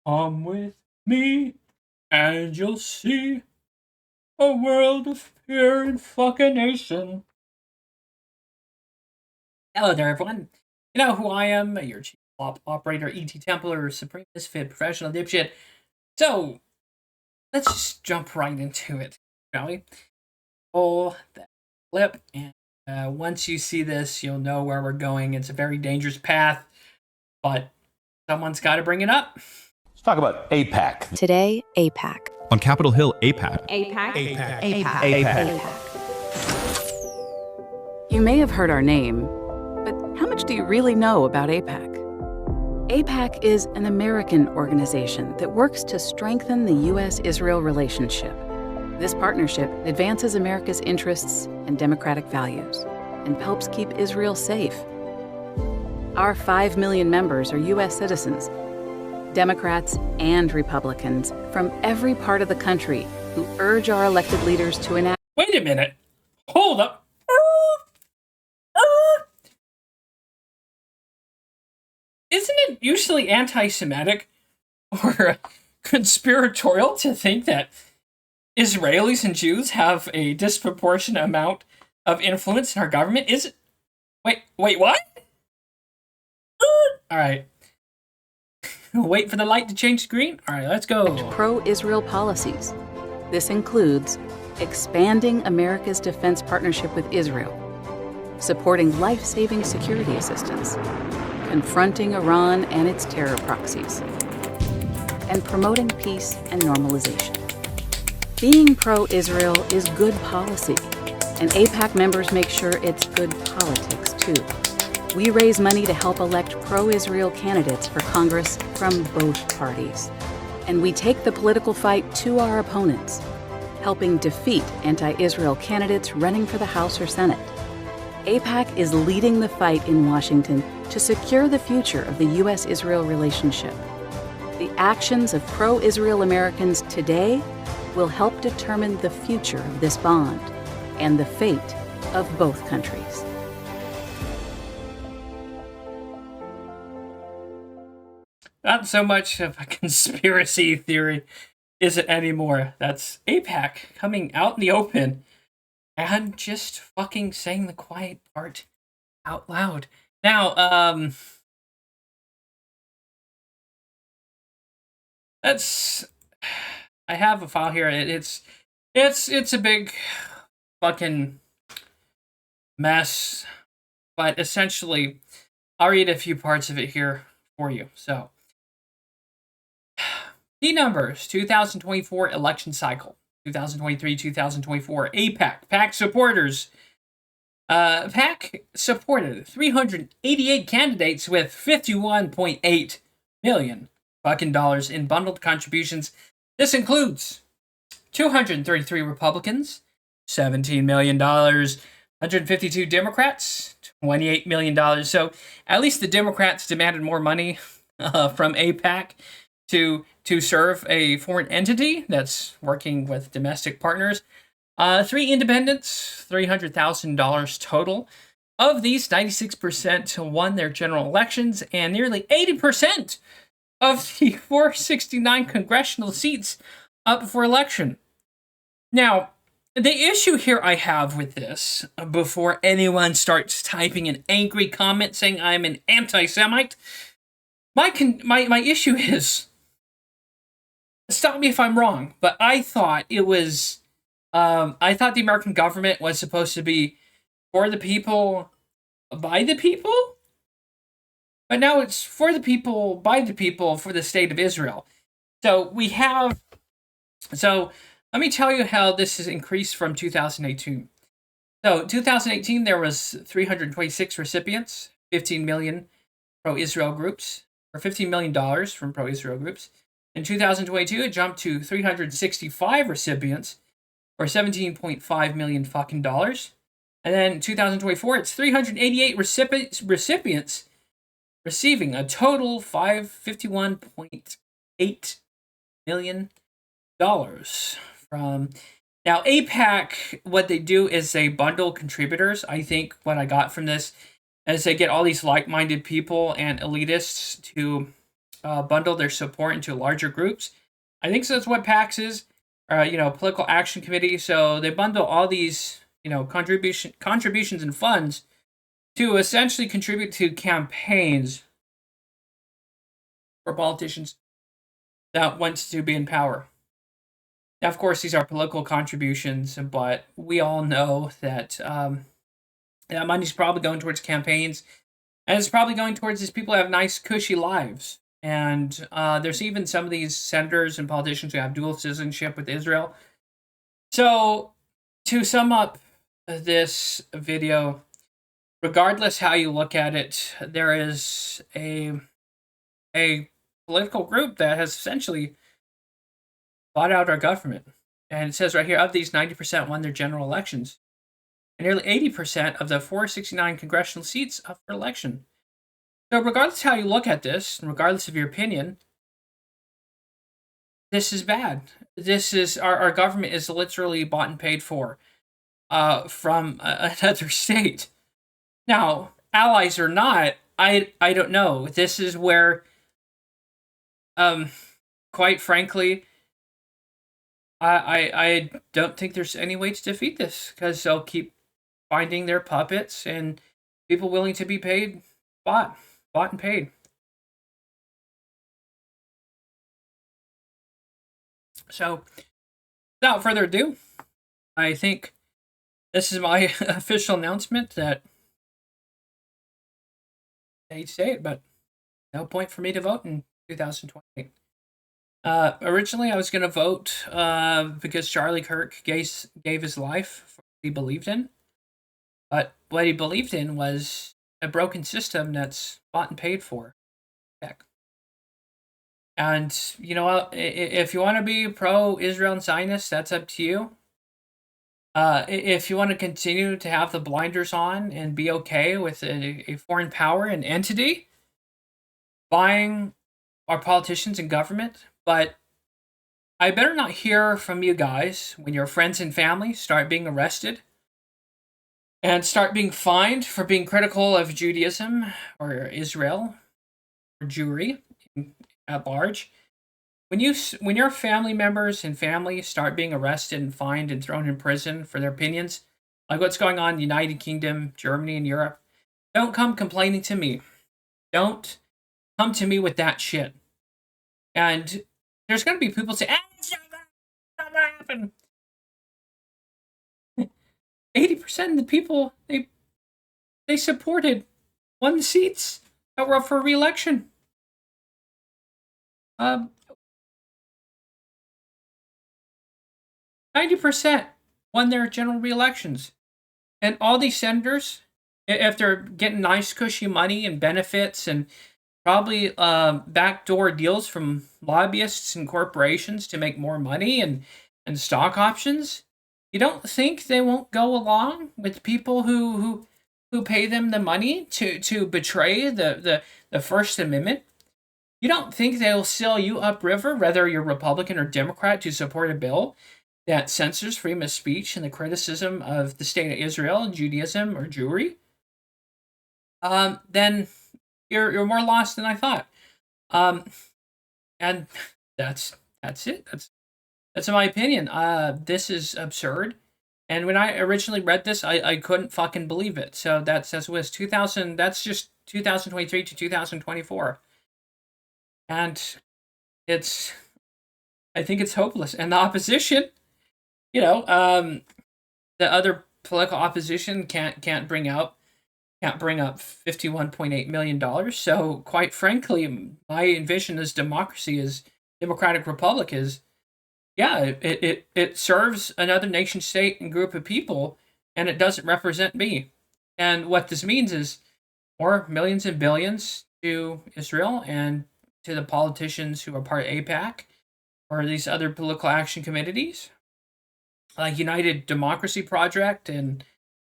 Come with me, and you'll see a world of pure and fucking nation. Hello there, everyone. You know who I am, your chief operator, E.T. Templar, Supreme Misfit, Professional Dipshit. So, let's just jump right into it, shall we? Pull that flip, and once you see this, you'll know where we're going. It's a very dangerous path, but someone's got to bring it up. Let's talk about AIPAC. Today, AIPAC. On Capitol Hill, AIPAC. AIPAC. You may have heard our name, but how much do you really know about AIPAC? AIPAC is an American organization that works to strengthen the U.S.-Israel relationship. This partnership advances America's interests and democratic values and helps keep Israel safe. Our 5 million members are U.S. citizens, Democrats and Republicans from every part of the country who urge our elected leaders to enact. Wait a minute. Hold up. Isn't it usually anti-Semitic or conspiratorial to think that Israelis and Jews have a disproportionate amount of influence in our government? Is it? Wait, what? All right. Wait for the light to change green? All right, let's go. Pro-Israel policies. This includes expanding America's defense partnership with Israel, supporting life-saving security assistance, confronting Iran and its terror proxies, and promoting peace and normalization. Being pro-Israel is good policy, and AIPAC members make sure it's good politics, too. We raise money to help elect pro-Israel candidates for Congress from both parties. And we take the political fight to our opponents, helping defeat anti-Israel candidates running for the House or Senate. AIPAC is leading the fight in Washington to secure the future of the U.S.-Israel relationship. The actions of pro-Israel Americans today will help determine the future of this bond and the fate of both countries. Not so much of a conspiracy theory, is it anymore? That's AIPAC coming out in the open and just fucking saying the quiet part out loud. Now, I have a file here. It's a big fucking mess, but essentially, I'll read a few parts of it here for you. So, key numbers: 2024 election cycle, 2023-2024 AIPAC PAC supporters. PAC supported 388 candidates with $51.8 million fucking dollars in bundled contributions. This includes 233 Republicans, $17 million, 152 Democrats, $28 million. So at least the Democrats demanded more money from AIPAC to serve a foreign entity that's working with domestic partners. 3 independents, $300,000 total. Of these, 96% won their general elections, and nearly 80% of the 469 congressional seats up for election. Now, the issue here I have with this, before anyone starts typing an angry comment saying I'm an anti-Semite, my issue is, stop me if I'm wrong, but I thought it was, I thought the American government was supposed to be for the people, by the people? But now it's for the people, by the people, for the state of Israel. So let me tell you how this has increased from 2018. So 2018, there was 326 recipients, 15 million pro-Israel groups, or $15 million from pro-Israel groups. In 2022, it jumped to 365 recipients, or $17.5 million fucking dollars. And then in 2024, it's 388 recipients receiving a total $51.8 million from. Now, AIPAC, what they do is they bundle contributors. I think what I got from this is they get all these like-minded people and elitists to bundle their support into larger groups. I think so that's what PACs is, political action committee. So they bundle all these, contributions and funds to essentially contribute to campaigns for politicians that want to be in power. Now, of course, these are political contributions, but we all know that that money's probably going towards campaigns, and it's probably going towards these people who have nice, cushy lives. And there's even some of these senators and politicians who have dual citizenship with Israel. So, to sum up this video, regardless how you look at it, there is a political group that has essentially bought out our government. And it says right here, of these, 90% won their general elections. And nearly 80% of the 469 congressional seats up for election. So regardless how you look at this, and regardless of your opinion, this is bad. This is, our government is literally bought and paid for from another state. Now, allies or not, I don't know. This is where, quite frankly, I don't think there's any way to defeat this, because they'll keep finding their puppets and people willing to be paid, bought and paid. So, without further ado, I think this is my official announcement that I hate to say it, but no point for me to vote in 2028. Originally, I was going to vote because Charlie Kirk gave his life for what he believed in. But what he believed in was a broken system that's bought and paid for. Heck. And, you know what? If you want to be pro-Israel and Zionist, that's up to you. If you want to continue to have the blinders on and be okay with a foreign power and entity buying our politicians and government, but I better not hear from you guys when your friends and family start being arrested and start being fined for being critical of Judaism or Israel or Jewry at large. When your family members and family start being arrested and fined and thrown in prison for their opinions, like what's going on in the United Kingdom, Germany, and Europe, don't come complaining to me. Don't come to me with that shit. And there's going to be people say, it's not going to happen. 80% of the people, they supported won the seats that were up for re-election. 90% won their general re-elections. And all these senators, if they're getting nice cushy money and benefits and probably backdoor deals from lobbyists and corporations to make more money and stock options, you don't think they won't go along with people who pay them the money to betray the First Amendment? You don't think they'll sell you upriver, whether you're Republican or Democrat, to support a bill that censors freedom of speech and the criticism of the state of Israel, Judaism, or Jewry? Then you're more lost than I thought. And that's it. That's my opinion. This is absurd. And when I originally read this, I couldn't fucking believe it. So that says was 2000. That's just 2023 to 2024. And I think it's hopeless. And the opposition, the other political opposition can't bring up $51.8 million. So quite frankly, my vision as democracy, as democratic republic, is, it serves another nation state and group of people, and it doesn't represent me. And what this means is more millions and billions to Israel and to the politicians who are part of AIPAC or these other political action committees, like United Democracy Project and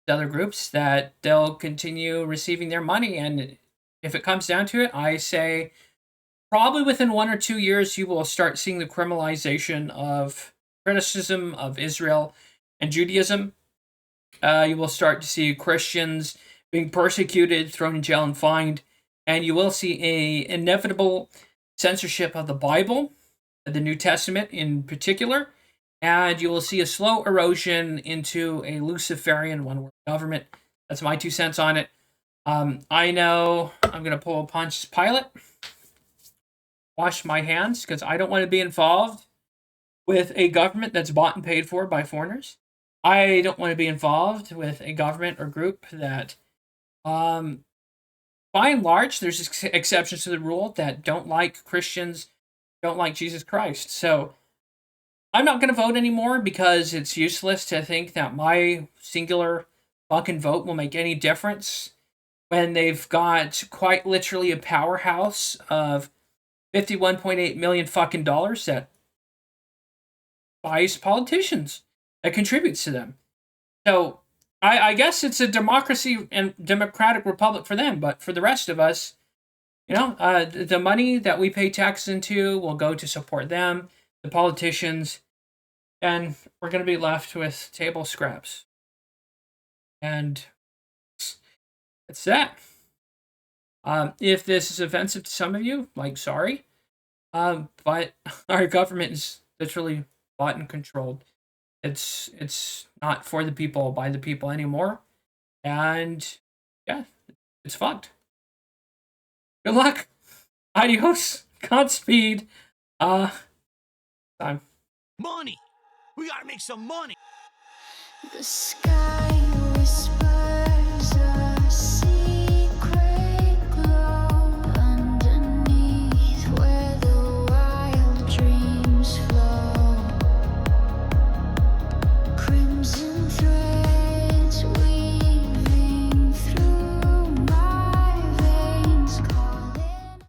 other groups, that they'll continue receiving their money. And if it comes down to it, I say probably within 1 or 2 years, you will start seeing the criminalization of criticism of Israel and Judaism. You will start to see Christians being persecuted, thrown in jail, and fined. And you will see a inevitable censorship of the Bible, the New Testament in particular, and you will see a slow erosion into a Luciferian one-world government. That's my 2 cents on it. I know I'm going to pull a Pontius Pilate, wash my hands, because I don't want to be involved with a government that's bought and paid for by foreigners. I don't want to be involved with a government or group that, by and large, there's exceptions to the rule, that don't like Christians, don't like Jesus Christ. So I'm not going to vote anymore because it's useless to think that my singular fucking vote will make any difference when they've got quite literally a powerhouse of $51.8 million fucking dollars that buys politicians, that contributes to them. So I guess it's a democracy and democratic republic for them, but for the rest of us, the money that we pay taxes into will go to support them, the politicians, and we're going to be left with table scraps. And it's that. If this is offensive to some of you, sorry. But our government is literally bought and controlled. It's not for the people, by the people anymore. And yeah, it's fucked. Good luck. Adios. Godspeed. Time. Money. We gotta make some money. The sky